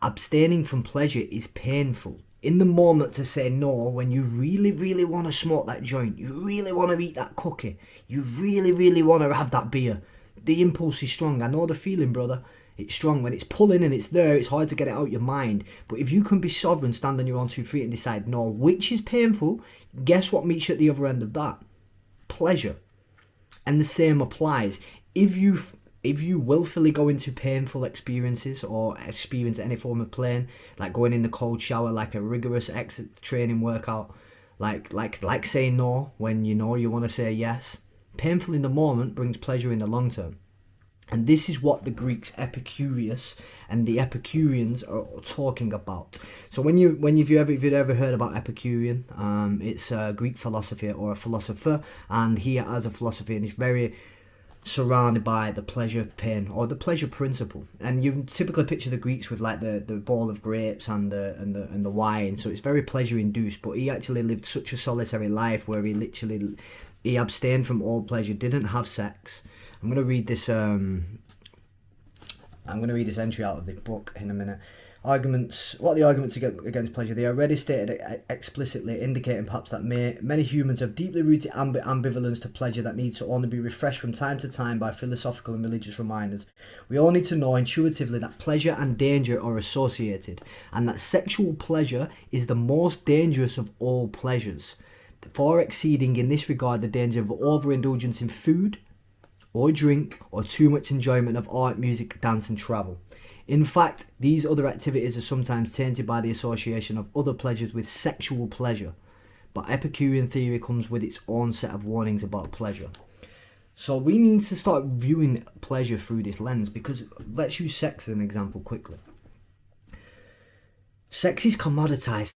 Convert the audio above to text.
abstaining from pleasure is painful. In the moment to say no, when you really, really want to smoke that joint, you really want to eat that cookie, you really, really want to have that beer, the impulse is strong. I know the feeling, brother. It's strong. When it's pulling and it's there, it's hard to get it out your mind. But if you can be sovereign, stand on your own 2 feet and decide no, which is painful, guess what meets you at the other end of that? Pleasure. And the same applies. If you willfully go into painful experiences or experience any form of pain, like going in the cold shower, like a rigorous exit training workout, like saying no when you know you want to say yes, painful in the moment brings pleasure in the long term. And this is what the Greeks Epicurus and the Epicureans are talking about. So when you've ever heard about Epicurean, it's a Greek philosophy or a philosopher, and he has a philosophy and is very surrounded by the pleasure pain or the pleasure principle. And you typically picture the Greeks with like the ball of grapes and the wine, so it's very pleasure induced. But he actually lived such a solitary life where he abstained from all pleasure, didn't have sex. I'm gonna read this entry out of the book in a minute. Arguments. What are the arguments against pleasure? They are already stated explicitly, indicating perhaps that many humans have deeply rooted ambivalence to pleasure that needs to only be refreshed from time to time by philosophical and religious reminders. We all need to know intuitively that pleasure and danger are associated, and that sexual pleasure is the most dangerous of all pleasures, far exceeding in this regard the danger of overindulgence in food or drink, or too much enjoyment of art, music, dance and travel. In fact, these other activities are sometimes tainted by the association of other pleasures with sexual pleasure. But Epicurean theory comes with its own set of warnings about pleasure. So we need to start viewing pleasure through this lens, because let's use sex as an example quickly. Sex is commoditized.